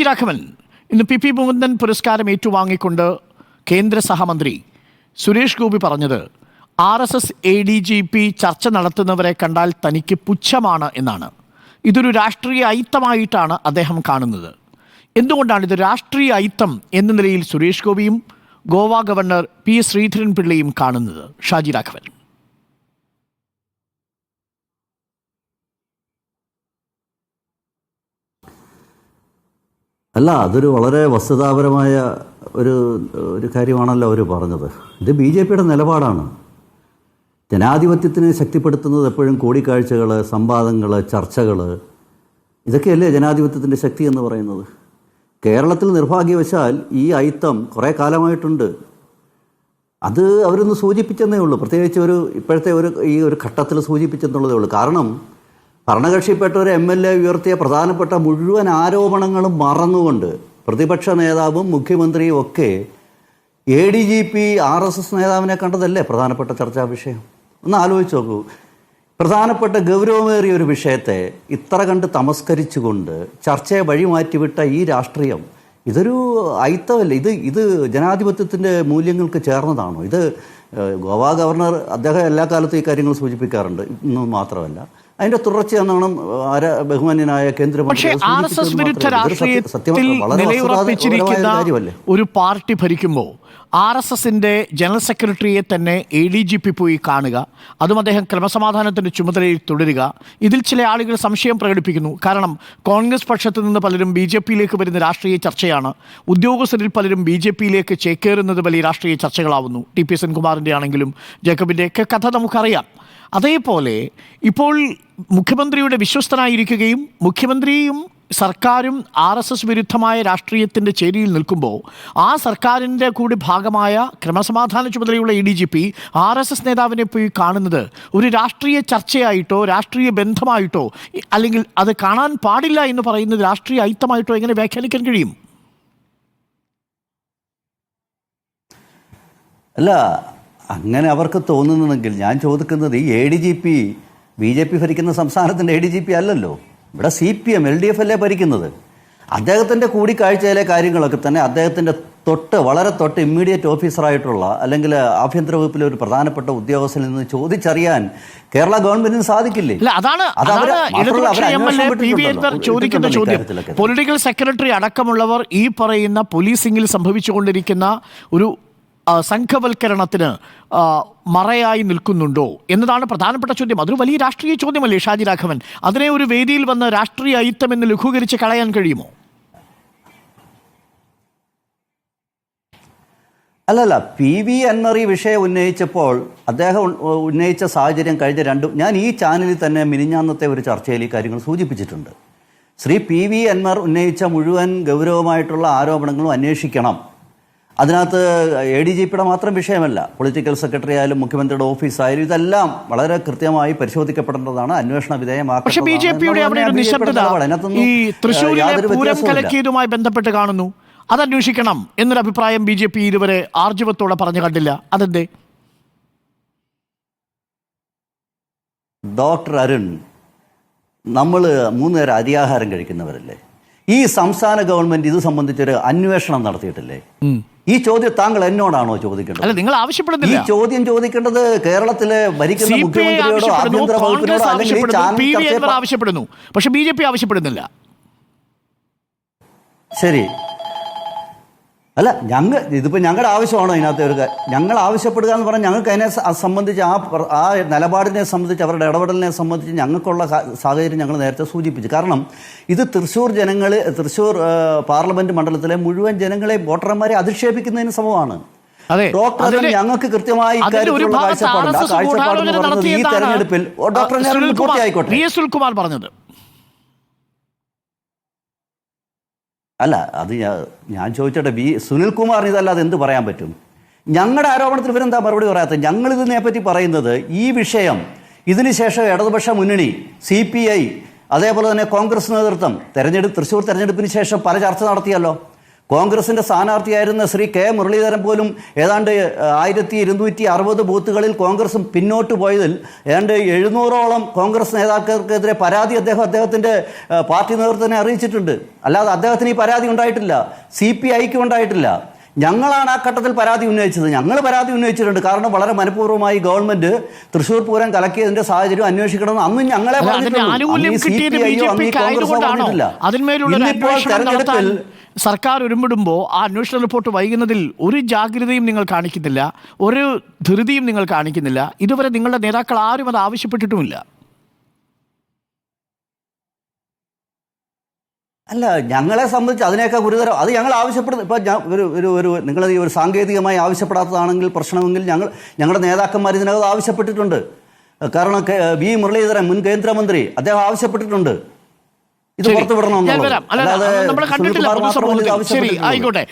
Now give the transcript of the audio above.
രാഘവൻ, ഇന്ന് പി മുകുന്ദൻ പുരസ്കാരം ഏറ്റുവാങ്ങിക്കൊണ്ട് കേന്ദ്ര സഹമന്ത്രി സുരേഷ് ഗോപി പറഞ്ഞത് RSS ADGP ചർച്ച നടത്തുന്നവരെ കണ്ടാൽ തനിക്ക് പുച്ഛമാണ് എന്നാണ്. ഇതൊരു രാഷ്ട്രീയ അയിത്തമായിട്ടാണ് അദ്ദേഹം കാണുന്നത്. എന്തുകൊണ്ടാണ് ഇത് രാഷ്ട്രീയ അയിത്തം എന്ന നിലയിൽ സുരേഷ് ഗോപിയും ഗോവ ഗവർണർ P ശ്രീധരൻപിള്ളയും കാണുന്നത്? ഷാജി രാഘവൻ. അല്ല, അതൊരു വളരെ വസ്തുതാപരമായ ഒരു കാര്യമാണല്ലോ അവർ പറഞ്ഞത്. ഇത് BJPയുടെ നിലപാടാണ്. ജനാധിപത്യത്തിനെ ശക്തിപ്പെടുത്തുന്നത് എപ്പോഴും കൂടിക്കാഴ്ചകൾ, സംവാദങ്ങൾ, ചർച്ചകൾ, ഇതൊക്കെയല്ലേ ജനാധിപത്യത്തിൻ്റെ ശക്തി എന്ന് പറയുന്നത്. കേരളത്തിൽ നിർഭാഗ്യവശാൽ ഈ അയിത്തം കുറേ കാലമായിട്ടുണ്ട്. അത് അവരൊന്ന് സൂചിപ്പിച്ചെന്നേ ഉള്ളൂ. പ്രത്യേകിച്ച് ഇപ്പോഴത്തെ ഈ ഒരു ഘട്ടത്തിൽ സൂചിപ്പിച്ചെന്നുള്ളതേ ഉള്ളൂ. കാരണം ഭരണകക്ഷിപ്പെട്ട ഒരു MLA ഉയർത്തിയ പ്രധാനപ്പെട്ട മുഴുവൻ ആരോപണങ്ങളും മറന്നുകൊണ്ട് പ്രതിപക്ഷ നേതാവും മുഖ്യമന്ത്രിയും ഒക്കെ ADGP RSS നേതാവിനെ കണ്ടതല്ലേ പ്രധാനപ്പെട്ട ചർച്ചാ വിഷയം? ഒന്ന് ആലോചിച്ച് നോക്കൂ. പ്രധാനപ്പെട്ട ഗൗരവമേറിയ ഒരു വിഷയത്തെ ഇത്ര കണ്ട് തമസ്കരിച്ചുകൊണ്ട് ചർച്ചയെ വഴിമാറ്റിവിട്ട ഈ രാഷ്ട്രീയം, ഇതൊരു അയിത്തമല്ലേ? ഇത് ജനാധിപത്യത്തിൻ്റെ മൂല്യങ്ങൾക്ക് ചേർന്നതാണോ? ഇത് ഗോവ ഗവർണർ അദ്ദേഹം എല്ലാ കാലത്തും ഈ കാര്യങ്ങൾ സൂചിപ്പിക്കാറുണ്ട്. ഇന്നും മാത്രമല്ല, അതിന്റെ തുടർച്ചയെന്നാണ് ബഹുമാന്യനായ കേന്ദ്രമന്ത്രി. RSS വിരുദ്ധ രാഷ്ട്രീയത്തിൽ നിലയുറപ്പിച്ചിരിക്കുന്ന ഒരു പാർട്ടി ഭരിക്കുമ്പോൾ RSSന്റെ ജനറൽ സെക്രട്ടറിയെ തന്നെ ADGP പോയി കാണുക, അതും അദ്ദേഹം ക്രമസമാധാനത്തിന്റെ ചുമതലയിൽ തുടരുക, ഇതിൽ ചില ആളുകൾ സംശയം പ്രകടിപ്പിക്കുന്നു. കാരണം കോൺഗ്രസ് പക്ഷത്തു നിന്ന് പലരും BJPയിലേക്ക് വരുന്ന രാഷ്ട്രീയ ചർച്ചയാണ്. ഉദ്യോഗസ്ഥരിൽ പലരും BJPയിലേക്ക് ചേക്കേറുന്നത് വലിയ രാഷ്ട്രീയ ചർച്ചകളാവുന്നു. TP സെൻകുമാറിൻ്റെ ആണെങ്കിലും ജേക്കബിൻ്റെ ഒക്കെ കഥ നമുക്കറിയാം. അതേപോലെ ഇപ്പോൾ മുഖ്യമന്ത്രിയുടെ വിശ്വസ്തനായിരിക്കുകയും മുഖ്യമന്ത്രിയും സർക്കാരും RSS വിരുദ്ധമായ രാഷ്ട്രീയത്തിൻ്റെ ചേരിയിൽ നിൽക്കുമ്പോൾ ആ സർക്കാരിൻ്റെ കൂടി ഭാഗമായ ക്രമസമാധാന ചുമതലയുള്ള ADGP RSS നേതാവിനെ പോയി കാണുന്നത് ഒരു രാഷ്ട്രീയ ചർച്ചയായിട്ടോ രാഷ്ട്രീയ ബന്ധമായിട്ടോ, അല്ലെങ്കിൽ അത് കാണാൻ പാടില്ല എന്ന് പറയുന്നത് രാഷ്ട്രീയ അയിത്തമായിട്ടോ എങ്ങനെ വ്യാഖ്യാനിക്കാൻ കഴിയും? അല്ല, അങ്ങനെ അവർക്ക് തോന്നുന്നതെങ്കിൽ ഞാൻ ചോദിക്കുന്നത്, ഈ ADGP BJP ഭരിക്കുന്ന സംസ്ഥാനത്തിൻ്റെ ADGP അല്ലല്ലോ. ഇവിടെ CPM LDF അല്ലേ ഭരിക്കുന്നത്. അദ്ദേഹത്തിൻ്റെ കൂടിക്കാഴ്ചയിലെ കാര്യങ്ങളൊക്കെ തന്നെ അദ്ദേഹത്തിൻ്റെ വളരെ തൊട്ട് ഇമ്മീഡിയറ്റ് ഓഫീസറായിട്ടുള്ള അല്ലെങ്കിൽ ആഭ്യന്തര വകുപ്പിലെ ഒരു പ്രധാനപ്പെട്ട ഉദ്യോഗസ്ഥനിൽ നിന്ന് ചോദിച്ചറിയാൻ കേരള ഗവൺമെന്റിന് സാധിക്കില്ലേ? ചോദിക്കുന്ന ചോദ്യം, പൊളിറ്റിക്കൽ സെക്രട്ടറി അടക്കമുള്ളവർ ഈ പറയുന്ന പോലീസിംഗിൽ സംഭവിച്ചുകൊണ്ടിരിക്കുന്ന ഒരു സംഘവൽക്കരണത്തിന് മറയായി നിൽക്കുന്നുണ്ടോ എന്നതാണ് പ്രധാനപ്പെട്ട ചോദ്യം. അതൊരു വലിയ രാഷ്ട്രീയ ചോദ്യമല്ലേ ഷാജി രാഘവൻ? അതിനെ ഒരു വേദിയിൽ വന്ന് രാഷ്ട്രീയ അയിത്തം എന്ന് ലഘൂകരിച്ച് കളയാൻ കഴിയുമോ? അല്ലല്ല, PV അൻവർ ഈ വിഷയം ഉന്നയിച്ചപ്പോൾ അദ്ദേഹം ഉന്നയിച്ച സാഹചര്യം കഴിഞ്ഞ ഞാൻ ഈ ചാനലിൽ തന്നെ മിനിഞ്ഞാന്നത്തെ ഒരു ചർച്ചയിൽ ഈ കാര്യങ്ങൾ സൂചിപ്പിച്ചിട്ടുണ്ട്. ശ്രീ PV അൻവർ ഉന്നയിച്ച മുഴുവൻ ഗൗരവമായിട്ടുള്ള ആരോപണങ്ങളും അന്വേഷിക്കണം. അതിനകത്ത് ADGPയുടെ മാത്രം വിഷയമല്ല, പൊളിറ്റിക്കൽ സെക്രട്ടറി ആയാലും മുഖ്യമന്ത്രിയുടെ ഓഫീസായാലും ഇതെല്ലാം വളരെ കൃത്യമായി പരിശോധിക്കപ്പെടേണ്ടതാണ്, അന്വേഷണ വിധേയമാക്കപ്പെടുന്നതുമായി ബന്ധപ്പെട്ട് കാണുന്നു. അതന്വേഷിക്കണം എന്നൊരു അഭിപ്രായം BJP ഇതുവരെ ആർജവത്തോടെ പറഞ്ഞു കണ്ടില്ല. അതെന്തേ? ഡോക്ടർ അരുൺ, നമ്മൾ 3 നേരം അരിയാഹാരം കഴിക്കുന്നവരല്ലേ? ഈ സംസ്ഥാന ഗവൺമെന്റ് ഇത് സംബന്ധിച്ചൊരു അന്വേഷണം നടത്തിയിട്ടില്ലേ? ഈ ചോദ്യം താങ്കൾ എന്നോടാണോ ചോദിക്കേണ്ടത്? നിങ്ങൾ ആവശ്യപ്പെടുന്നില്ല. ഈ ചോദ്യം ചോദിക്കേണ്ടത് കേരളത്തിലെ ഭരിക്കുന്ന മുഖ്യമന്ത്രിയോടോ ആഭ്യന്തര വകുപ്പിനോടോ അല്ലെങ്കിൽ ആവശ്യപ്പെടുന്നു, പക്ഷെ BJP ആവശ്യപ്പെടുന്നില്ല. ശരി, അല്ല, ഇതിപ്പോൾ ഞങ്ങളുടെ ആവശ്യമാണോ ഇതിനകത്ത് ഞങ്ങൾ ആവശ്യപ്പെടുക എന്ന് പറഞ്ഞാൽ ഞങ്ങൾക്ക് അതിനെ സംബന്ധിച്ച് ആ നിലപാടിനെ സംബന്ധിച്ച് അവരുടെ ഇടപെടലിനെ സംബന്ധിച്ച് ഞങ്ങൾക്കുള്ള സാഹചര്യം ഞങ്ങൾ നേരത്തെ സൂചിപ്പിച്ചു. കാരണം ഇത് തൃശ്ശൂർ പാർലമെന്റ് മണ്ഡലത്തിലെ മുഴുവൻ ജനങ്ങളെ വോട്ടർമാരെ അധിക്ഷേപിക്കുന്നതിന് സമമാണ്. ഡോക്ടർ ഞങ്ങൾക്ക് കൃത്യമായി ഇക്കാര്യത്തിലുള്ള കാഴ്ചപ്പാടുണ്ട്. ആ കാഴ്ചപ്പാടെന്ന് പറയുന്നത് ഈ തെരഞ്ഞെടുപ്പിൽ ഡോക്ടർ പൂർത്തിയായിക്കോട്ടെ പറഞ്ഞത് അല്ല. അത് ഞാൻ ചോദിച്ചോട്ടെ, സുനിൽകുമാറിന് ഇതല്ലാതെ എന്ത് പറയാൻ പറ്റും? ഞങ്ങളുടെ ആരോപണത്തിൽ ഇവരെന്താ മറുപടി പറയാത്തത്? ഞങ്ങളിതിനെപ്പറ്റി പറയുന്നത് ഈ വിഷയം ഇതിനുശേഷം ഇടതുപക്ഷ മുന്നണി, CPI, അതേപോലെ തന്നെ കോൺഗ്രസ് നേതൃത്വം തൃശ്ശൂർ തെരഞ്ഞെടുപ്പിന് ശേഷം പല ചർച്ച നടത്തിയല്ലോ. കോൺഗ്രസിൻ്റെ സ്ഥാനാർത്ഥിയായിരുന്ന ശ്രീ കെ മുരളീധരൻ പോലും ഏതാണ്ട് 1260 ബൂത്തുകളിൽ കോൺഗ്രസും പിന്നോട്ട് പോയതിൽ ഏതാണ്ട് 700ഓളം കോൺഗ്രസ് നേതാക്കൾക്കെതിരെ പരാതി അദ്ദേഹത്തിൻ്റെ പാർട്ടി നേതൃത്വത്തിനെ അറിയിച്ചിട്ടുണ്ട്. അല്ലാതെ അദ്ദേഹത്തിന് ഈ പരാതി ഉണ്ടായിട്ടില്ല, CPIക്ക് ഉണ്ടായിട്ടില്ല. ഞങ്ങളാണ് ആ ഘട്ടത്തിൽ പരാതി ഉന്നയിച്ചത്. ഞങ്ങൾ പരാതി ഉന്നയിച്ചിട്ടുണ്ട്. കാരണം വളരെ മനഃപൂർവ്വമായി ഗവൺമെന്റ് തൃശ്ശൂർ പൂരം കലക്കിയതിന്റെ സാഹചര്യം അന്വേഷിക്കണമെന്ന് അന്നും ഞങ്ങളെ തെരഞ്ഞെടുപ്പിൽ സർക്കാർ ഒരുമിടുമ്പോൾ ആ അന്വേഷണ റിപ്പോർട്ട് വൈകുന്നതിൽ ഒരു ജാഗ്രതയും നിങ്ങൾ കാണിക്കുന്നില്ല, ഒരു ധൃതിയും നിങ്ങൾ കാണിക്കുന്നില്ല. ഇതുവരെ നിങ്ങളുടെ നേതാക്കൾ ആരും അത് ആവശ്യപ്പെട്ടിട്ടുമില്ല. അല്ല, ഞങ്ങളെ സംബന്ധിച്ച് അതിനേക്കാൾ ഗുരുതരം അത് ഞങ്ങൾ ആവശ്യപ്പെടുന്നു. ഇപ്പോൾ നിങ്ങളത് ഒരു സാങ്കേതികമായി ആവശ്യപ്പെടാത്തതാണെങ്കിൽ പ്രശ്നമെങ്കിൽ ഞങ്ങളുടെ നേതാക്കന്മാർ ഇതിനകത്ത് ആവശ്യപ്പെട്ടിട്ടുണ്ട്. കാരണം വി മുരളീധരൻ മുൻ കേന്ദ്രമന്ത്രി അദ്ദേഹം ആവശ്യപ്പെട്ടിട്ടുണ്ട് ഇത് പുറത്തുവിടണമെന്നുള്ളത്. നമ്മൾ കണ്ടിട്ടില്ല. ആയിക്കോട്ടെ.